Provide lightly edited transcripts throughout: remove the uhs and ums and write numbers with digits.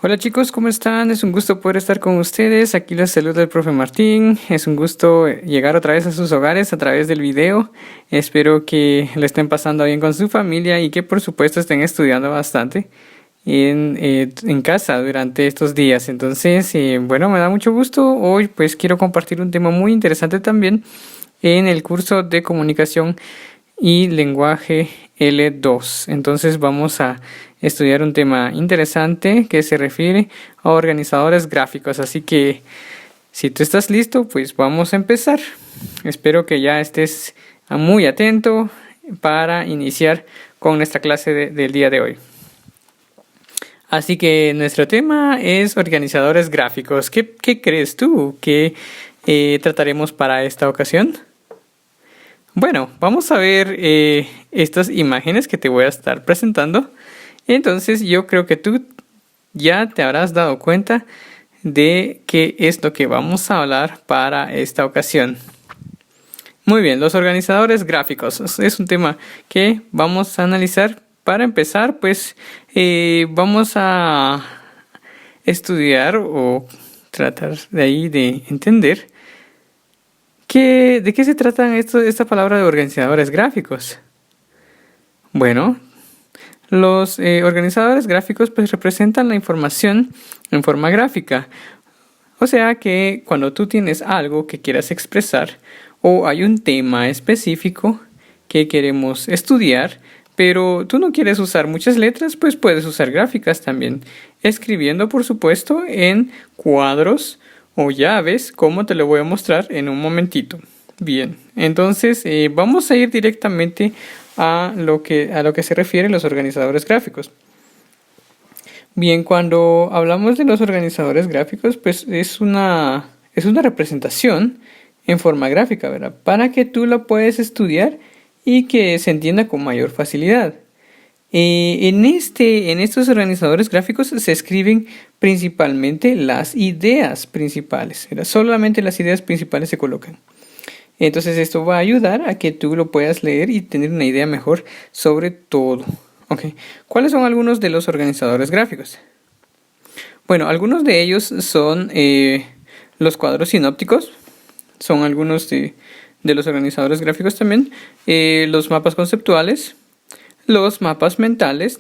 Hola chicos, ¿cómo están? Es un gusto poder estar con ustedes. Aquí les saluda el profe Martín. Es un gusto llegar otra vez a sus hogares a través del video. Espero que le estén pasando bien con su familia y que por supuesto estén estudiando bastante en casa durante estos días. Entonces, bueno, me da mucho gusto. Hoy pues quiero compartir un tema muy interesante también en el curso de comunicación y lenguaje L2. Entonces vamos a estudiar un tema interesante que se refiere a organizadores gráficos. Así que si tú estás listo, pues vamos a empezar. Espero que ya estés muy atento para iniciar con nuestra clase del día de hoy. Así que nuestro tema es organizadores gráficos. ¿Qué crees tú que trataremos para esta ocasión? Bueno, vamos a ver estas imágenes que te voy a estar presentando. Entonces yo creo que tú ya te habrás dado cuenta de qué es lo que vamos a hablar para esta ocasión. Muy bien, los organizadores gráficos es un tema que vamos a analizar. Para empezar, pues vamos a estudiar o tratar de ahí de entender ¿de qué se trata esta palabra de organizadores gráficos? Bueno, los organizadores gráficos pues representan la información en forma gráfica. O sea que cuando tú tienes algo que quieras expresar o hay un tema específico que queremos estudiar, pero tú no quieres usar muchas letras, pues puedes usar gráficas también, escribiendo por supuesto en cuadros o llaves, como te lo voy a mostrar en un momentito. Bien, entonces vamos a ir directamente a lo que se refieren los organizadores gráficos. Bien, cuando hablamos de los organizadores gráficos, pues es una representación en forma gráfica, ¿verdad? Para que tú la puedas estudiar y que se entienda con mayor facilidad. En estos organizadores gráficos se escriben principalmente las ideas principales, ¿verdad? Solamente las ideas principales se colocan. Entonces esto va a ayudar a que tú lo puedas leer y tener una idea mejor sobre todo. Okay. ¿Cuáles son algunos de los organizadores gráficos? Bueno, algunos de ellos son los cuadros sinópticos, son algunos de los organizadores gráficos también, los mapas conceptuales, los mapas mentales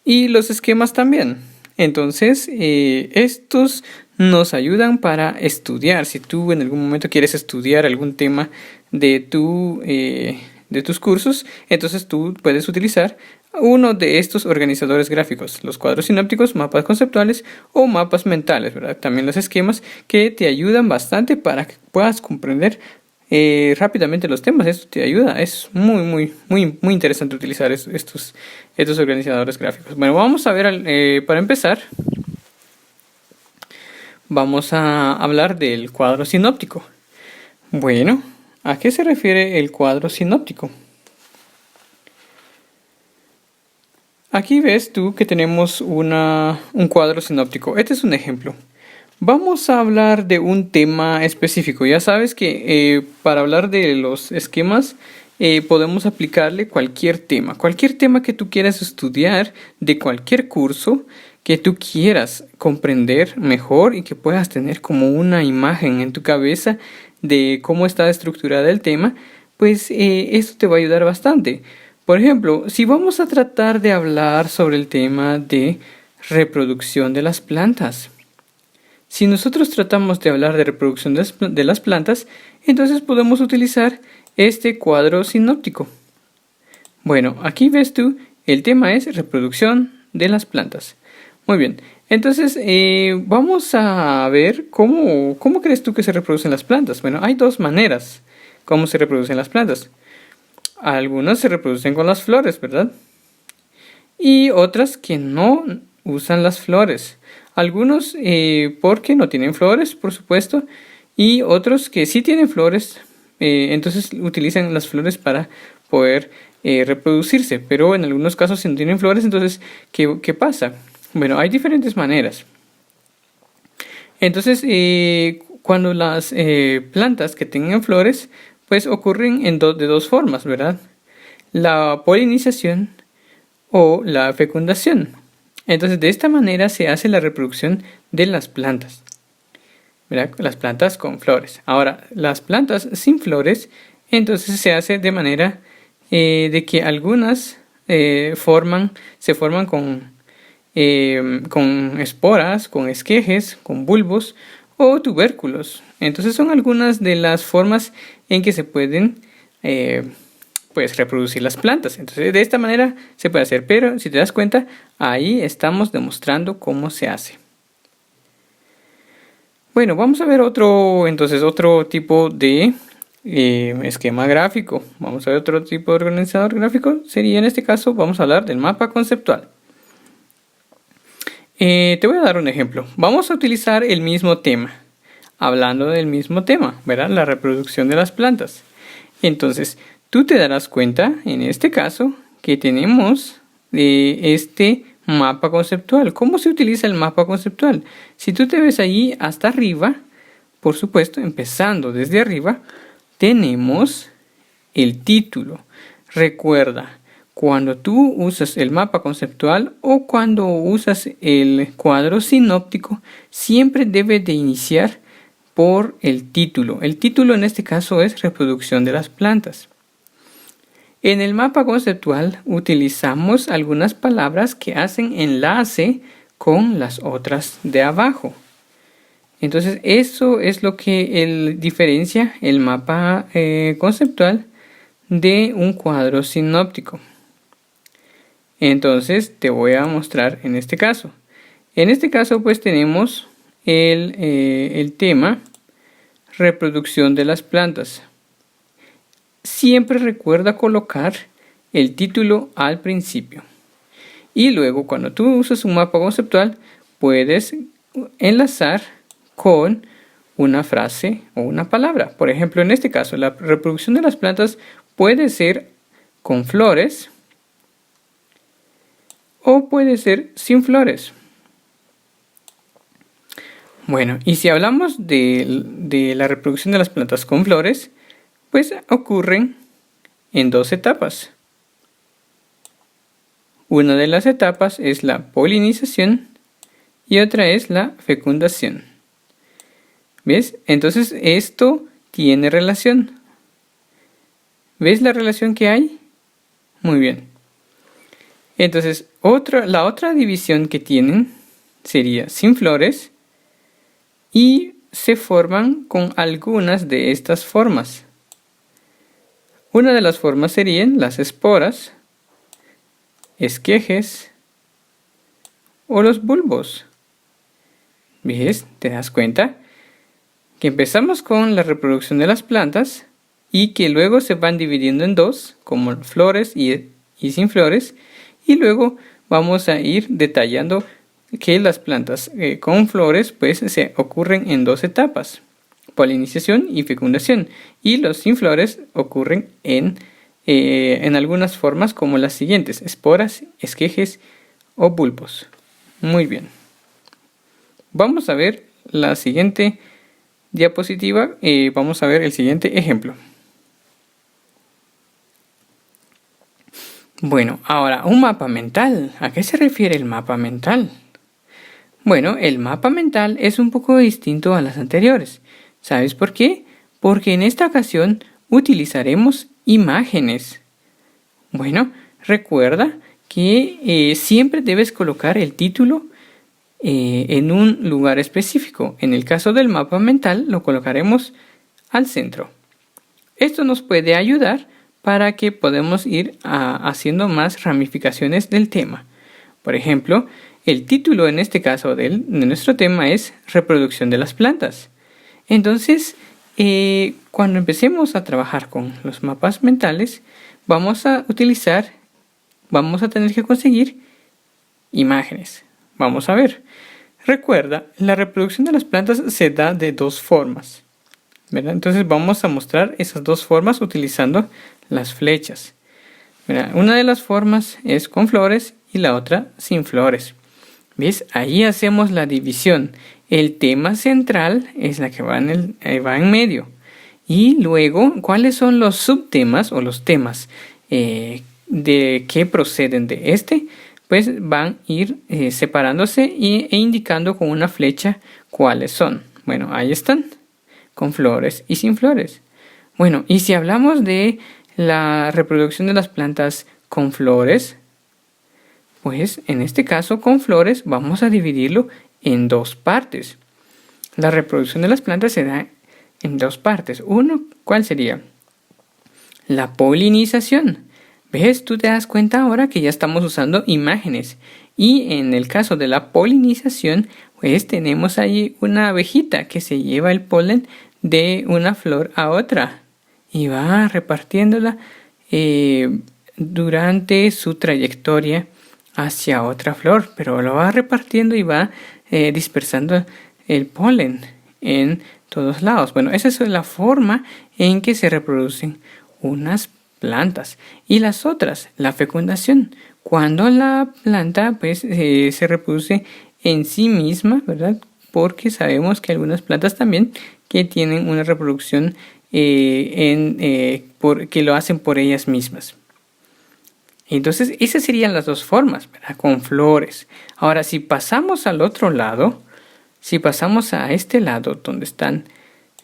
y los esquemas también. Entonces, estos nos ayudan para estudiar. Si tú en algún momento quieres estudiar algún tema de tus cursos, entonces tú puedes utilizar uno de estos organizadores gráficos, los cuadros sinópticos, mapas conceptuales o mapas mentales, ¿verdad? También los esquemas que te ayudan bastante para que puedas comprender rápidamente los temas. Esto te ayuda, es muy interesante utilizar estos organizadores gráficos. Bueno, vamos a ver, para empezar, vamos a hablar del cuadro sinóptico. Bueno, ¿a qué se refiere el cuadro sinóptico? Aquí ves tú que tenemos un cuadro sinóptico. Este es un ejemplo. Vamos a hablar de un tema específico. Ya sabes que para hablar de los esquemas podemos aplicarle cualquier tema que tú quieras estudiar de cualquier curso que tú quieras comprender mejor y que puedas tener como una imagen en tu cabeza de cómo está estructurada el tema, pues esto te va a ayudar bastante. Por ejemplo, si vamos a tratar de hablar sobre el tema de reproducción de las plantas. Si nosotros tratamos de hablar de reproducción de las plantas, entonces podemos utilizar este cuadro sinóptico. Bueno, aquí ves tú, el tema es reproducción de las plantas. Muy bien, entonces vamos a ver cómo crees tú que se reproducen las plantas. Bueno, hay dos maneras cómo se reproducen las plantas. Algunas se reproducen con las flores, ¿verdad? Y otras que no usan las flores. Algunos porque no tienen flores, por supuesto, y otros que sí tienen flores, entonces utilizan las flores para poder reproducirse. Pero en algunos casos si no tienen flores, entonces, ¿qué pasa? Bueno, hay diferentes maneras. Entonces, cuando las plantas que tengan flores, pues ocurren de dos formas, ¿verdad? La polinización o la fecundación. Entonces, de esta manera se hace la reproducción de las plantas. ¿Verdad? Las plantas con flores. Ahora, las plantas sin flores, entonces se hace de manera de que algunas se forman con esporas, con esquejes, con bulbos o tubérculos. Entonces son algunas de las formas en que se pueden reproducir las plantas. Entonces de esta manera se puede hacer, pero si te das cuenta, ahí estamos demostrando cómo se hace. Bueno, vamos a ver otro tipo de esquema gráfico. Vamos a ver otro tipo de organizador gráfico. Sería en este caso, vamos a hablar del mapa conceptual. Te voy a dar un ejemplo. Vamos a utilizar el mismo tema. Hablando del mismo tema, ¿verdad? La reproducción de las plantas. Entonces, tú te darás cuenta, en este caso, que tenemos este mapa conceptual. ¿Cómo se utiliza el mapa conceptual? Si tú te ves allí hasta arriba, por supuesto, empezando desde arriba, tenemos el título. Recuerda, cuando tú usas el mapa conceptual o cuando usas el cuadro sinóptico, siempre debe de iniciar por el título. El título en este caso es reproducción de las plantas. En el mapa conceptual utilizamos algunas palabras que hacen enlace con las otras de abajo. Entonces eso es lo que diferencia el mapa conceptual de un cuadro sinóptico. Entonces te voy a mostrar en este caso. En este caso pues tenemos el tema reproducción de las plantas. Siempre recuerda colocar el título al principio. Y luego cuando tú usas un mapa conceptual puedes enlazar con una frase o una palabra. Por ejemplo, en este caso la reproducción de las plantas puede ser con flores o puede ser sin flores. Bueno, y si hablamos de la reproducción de las plantas con flores, pues ocurren en dos etapas. Una de las etapas es la polinización y otra es la fecundación. ¿Ves? Entonces esto tiene relación. ¿Ves la relación que hay? Muy bien. Entonces la otra división que tienen sería sin flores y se forman con algunas de estas formas. Una de las formas serían las esporas, esquejes o los bulbos. ¿Ves? ¿Te das cuenta? Que empezamos con la reproducción de las plantas y que luego se van dividiendo en dos, como flores y sin flores, y luego vamos a ir detallando que las plantas con flores pues se ocurren en dos etapas. Polinización y fecundación, y los sin flores ocurren en algunas formas como las siguientes: esporas, esquejes o bulbos. Muy bien, vamos a ver la siguiente diapositiva. Vamos a ver el siguiente ejemplo. Bueno, ahora un mapa mental. ¿A qué se refiere el mapa mental? Bueno, el mapa mental es un poco distinto a las anteriores. ¿Sabes por qué? Porque en esta ocasión utilizaremos imágenes. Bueno, recuerda que siempre debes colocar el título en un lugar específico. En el caso del mapa mental lo colocaremos al centro. Esto nos puede ayudar para que podamos ir haciendo más ramificaciones del tema. Por ejemplo, el título en este caso de nuestro tema es reproducción de las plantas. Entonces, cuando empecemos a trabajar con los mapas mentales, vamos a tener que conseguir imágenes. Vamos a ver. Recuerda, la reproducción de las plantas se da de dos formas, ¿verdad? Entonces vamos a mostrar esas dos formas utilizando las flechas. ¿Verdad? Una de las formas es con flores y la otra sin flores. ¿Ves? Ahí hacemos la división. El tema central es la que va en medio. Y luego, ¿cuáles son los subtemas o los temas de que proceden de este? pues van a ir separándose e indicando con una flecha cuáles son. Bueno, ahí están, con flores y sin flores. Bueno, y si hablamos de la reproducción de las plantas con flores, pues en este caso con flores vamos a dividirlo en dos partes. La reproducción de las plantas se da en dos partes. Uno, ¿cuál sería? La polinización. ¿Ves? Tú te das cuenta ahora que ya estamos usando imágenes. Y en el caso de la polinización, pues tenemos ahí una abejita que se lleva el polen de una flor a otra y va repartiéndola durante su trayectoria hacia otra flor, pero lo va repartiendo y va dispersando el polen en todos lados. Bueno, esa es la forma en que se reproducen unas plantas. Y las otras, la fecundación, cuando la planta pues se reproduce en sí misma, ¿verdad? Porque sabemos que algunas plantas también que tienen una reproducción que lo hacen por ellas mismas. Entonces, esas serían las dos formas, ¿verdad? Con flores. Ahora, si pasamos al otro lado, si pasamos a este lado donde están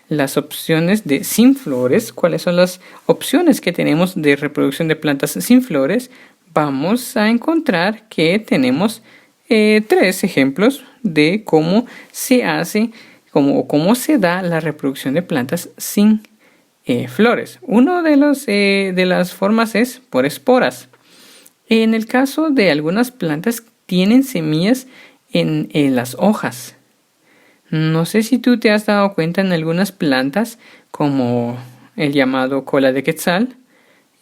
las opciones de sin flores, ¿cuáles son las opciones que tenemos de reproducción de plantas sin flores? Vamos a encontrar que tenemos 3 ejemplos de cómo se hace, cómo se da la reproducción de plantas sin flores. Uno de las formas es por esporas. En el caso de algunas plantas tienen semillas en las hojas. No sé si tú te has dado cuenta en algunas plantas, como el llamado cola de quetzal,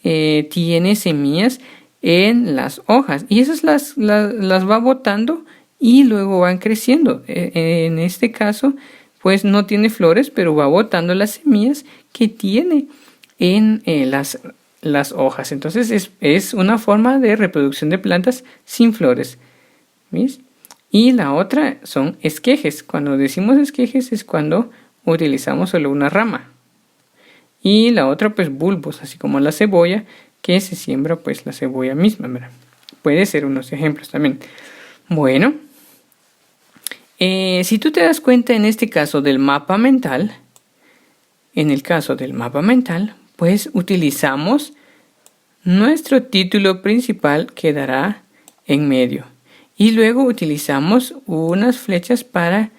tiene semillas en las hojas y esas las va botando y luego van creciendo. En este caso, pues no tiene flores, pero va botando las semillas que tiene en las hojas. Entonces es una forma de reproducción de plantas sin flores. ¿Ves? Y la otra son esquejes. Cuando decimos esquejes es cuando utilizamos solo una rama. Y la otra pues bulbos, así como la cebolla, que se siembra pues la cebolla misma, ¿verdad? Puede ser unos ejemplos también. Bueno, si tú te das cuenta en este caso del mapa mental, pues utilizamos nuestro título principal, quedará en medio. Y luego utilizamos unas flechas para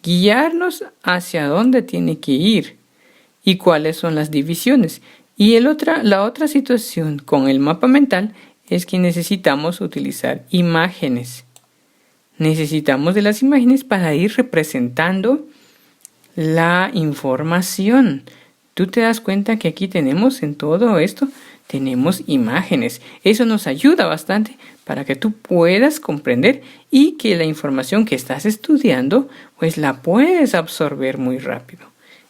guiarnos hacia dónde tiene que ir y cuáles son las divisiones. Y la otra situación con el mapa mental es que necesitamos utilizar imágenes. Necesitamos de las imágenes para ir representando la información. Tú te das cuenta que aquí tenemos en todo esto, tenemos imágenes. Eso nos ayuda bastante para que tú puedas comprender y que la información que estás estudiando, pues la puedes absorber muy rápido.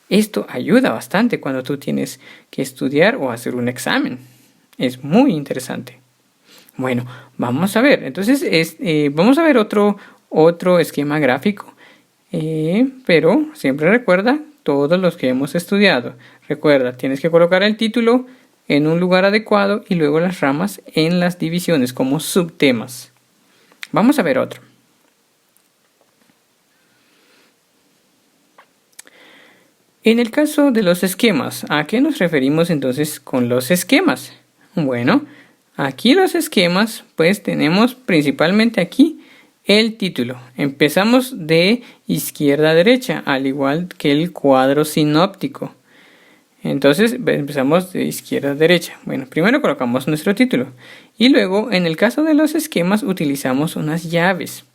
Esto ayuda bastante cuando tú tienes que estudiar o hacer un examen. Es muy interesante. Bueno, vamos a ver. Entonces, vamos a ver otro esquema gráfico. Pero siempre recuerda todos los que hemos estudiado. Recuerda, tienes que colocar el título en un lugar adecuado y luego las ramas en las divisiones como subtemas. Vamos a ver otro. En el caso de los esquemas, ¿a qué nos referimos entonces con los esquemas? Bueno, aquí los esquemas, pues tenemos principalmente aquí el título. Empezamos de izquierda a derecha, al igual que el cuadro sinóptico. Entonces empezamos de izquierda a derecha. Bueno, primero colocamos nuestro título y luego en el caso de los esquemas utilizamos unas llaves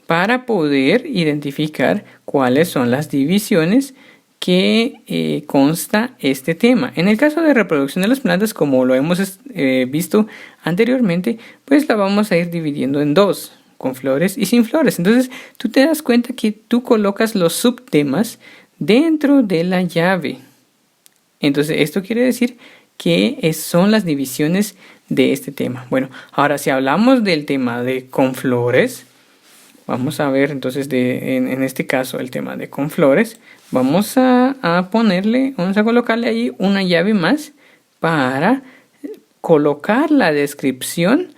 para poder identificar cuáles son las divisiones que consta este tema. En el caso de reproducción de las plantas, como lo hemos visto anteriormente, pues la vamos a ir dividiendo en dos, con flores y sin flores. Entonces tú te das cuenta que tú colocas los subtemas dentro de la llave. Entonces esto quiere decir que son las divisiones de este tema. Bueno, ahora si hablamos del tema de con flores, vamos a ver entonces en este caso el tema de con flores. Vamos a colocarle ahí una llave más para colocar la descripción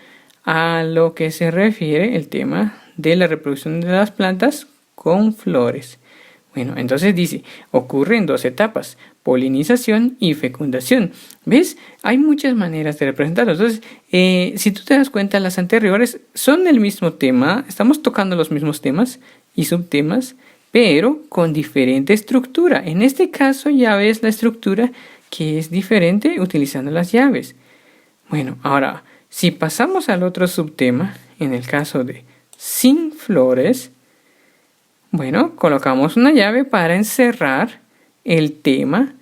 a lo que se refiere el tema de la reproducción de las plantas con flores. Bueno, entonces dice, ocurre en 2 etapas, polinización y fecundación. ¿Ves? Hay muchas maneras de representarlo. Entonces, si tú te das cuenta, las anteriores son el mismo tema, estamos tocando los mismos temas y subtemas, pero con diferente estructura. En este caso ya ves la estructura que es diferente utilizando las llaves. Bueno, ahora, si pasamos al otro subtema, en el caso de sin flores, bueno, colocamos una llave para encerrar el tema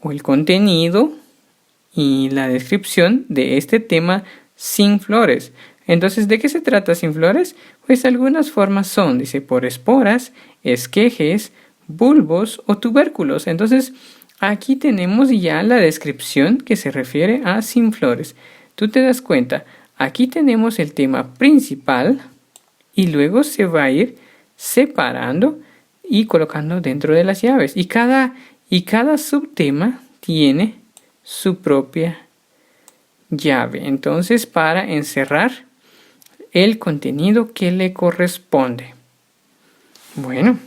o el contenido y la descripción de este tema sin flores. Entonces, ¿de qué se trata sin flores? Pues algunas formas son, dice, por esporas, esquejes, bulbos o tubérculos. Entonces, aquí tenemos ya la descripción que se refiere a sin flores. Tú te das cuenta, aquí tenemos el tema principal y luego se va a ir separando y colocando dentro de las llaves. Y cada subtema tiene su propia llave. Entonces, para encerrar el contenido que le corresponde. Bueno,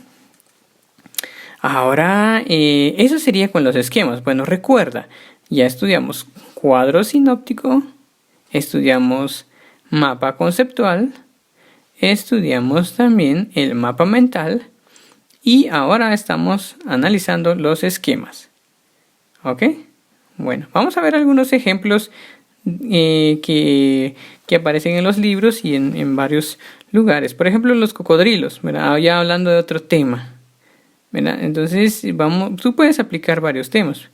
ahora eso sería con los esquemas. Bueno, recuerda, ya estudiamos cuadro sinóptico, estudiamos mapa conceptual, estudiamos también el mapa mental y ahora estamos analizando los esquemas. ¿Ok? Bueno, vamos a ver algunos ejemplos que aparecen en los libros y en varios lugares. Por ejemplo, los cocodrilos, ¿verdad? Ya hablando de otro tema, ¿verdad? Entonces, tú puedes aplicar varios temas.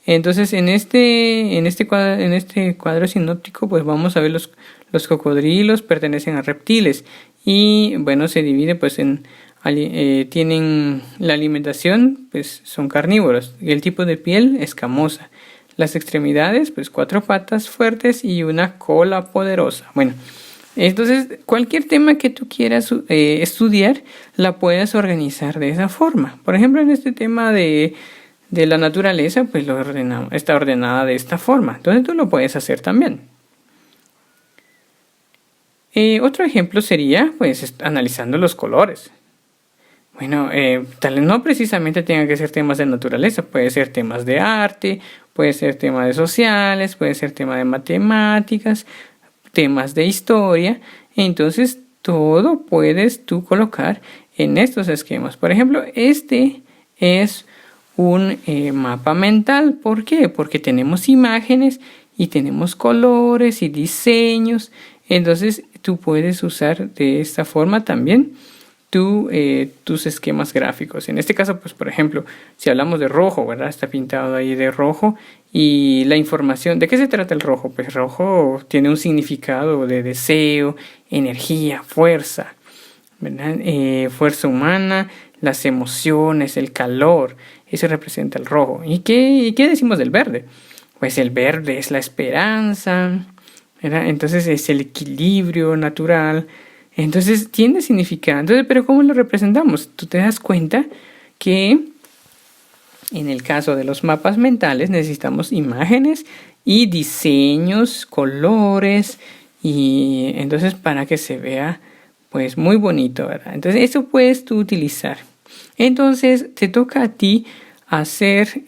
Entonces, en este cuadro sinóptico, pues vamos a ver los cocodrilos pertenecen a reptiles y, bueno, se divide pues tienen la alimentación, pues son carnívoros y el tipo de piel escamosa. Las extremidades, pues 4 patas fuertes y una cola poderosa. Bueno, entonces cualquier tema que tú quieras estudiar, la puedes organizar de esa forma. Por ejemplo, en este tema de la naturaleza, pues está ordenada de esta forma. Entonces tú lo puedes hacer también. Otro ejemplo sería, pues, analizando los colores. Bueno, tal vez no precisamente tengan que ser temas de naturaleza, puede ser temas de arte, puede ser temas de sociales, puede ser tema de matemáticas, temas de historia. Entonces, todo puedes tú colocar en estos esquemas. Por ejemplo, este es un mapa mental. ¿Por qué? Porque tenemos imágenes y tenemos colores y diseños. Entonces, tú puedes usar de esta forma también tus esquemas gráficos. En este caso, pues por ejemplo, si hablamos de rojo, ¿verdad? Está pintado ahí de rojo y la información, ¿de qué se trata el rojo? Pues rojo tiene un significado de deseo, energía, fuerza, ¿verdad? Fuerza humana, las emociones, el calor, eso representa el rojo. ¿Y qué decimos del verde? Pues el verde es la esperanza, ¿verdad? Entonces es el equilibrio natural. Entonces tiene significado. Entonces, pero ¿cómo lo representamos? Tú te das cuenta que en el caso de los mapas mentales necesitamos imágenes y diseños, colores y entonces para que se vea pues muy bonito, ¿verdad? Entonces eso puedes tú utilizar. Entonces te toca a ti hacer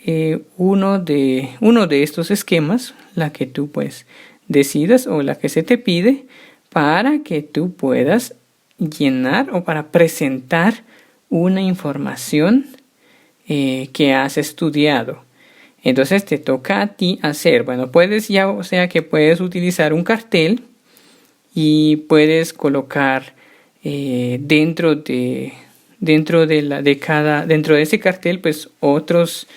uno de estos esquemas, la que tú pues decidas o la que se te pide, para que tú puedas llenar o para presentar una información que has estudiado. Entonces te toca a ti hacer, bueno, puedes que puedes utilizar un cartel y puedes colocar dentro de ese cartel pues otras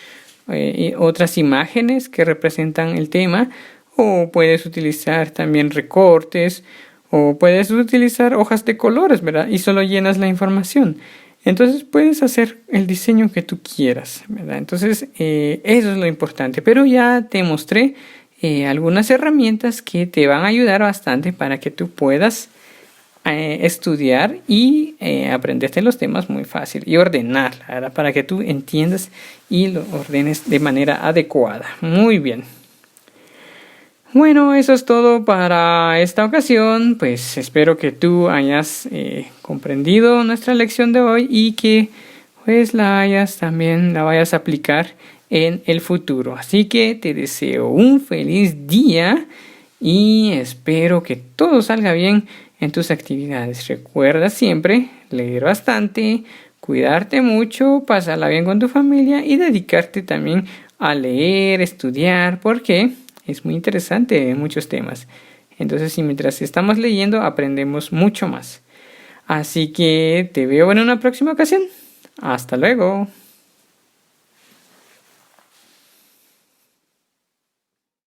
imágenes que representan el tema, o puedes utilizar también recortes, o puedes utilizar hojas de colores, ¿verdad? Y solo llenas la información. Entonces puedes hacer el diseño que tú quieras, ¿verdad? Entonces eso es lo importante. Pero ya te mostré algunas herramientas que te van a ayudar bastante para que tú puedas estudiar y aprenderte los temas muy fácil y ordenar, ¿verdad? Para que tú entiendas y lo ordenes de manera adecuada. Muy bien. Bueno, eso es todo para esta ocasión. Pues espero que tú hayas comprendido nuestra lección de hoy y que pues la vayas a aplicar en el futuro. Así que te deseo un feliz día y espero que todo salga bien en tus actividades. Recuerda siempre leer bastante, cuidarte mucho, pasarla bien con tu familia y dedicarte también a leer, estudiar, porque es muy interesante en muchos temas. Entonces, si mientras estamos leyendo, aprendemos mucho más. Así que te veo en una próxima ocasión. Hasta luego.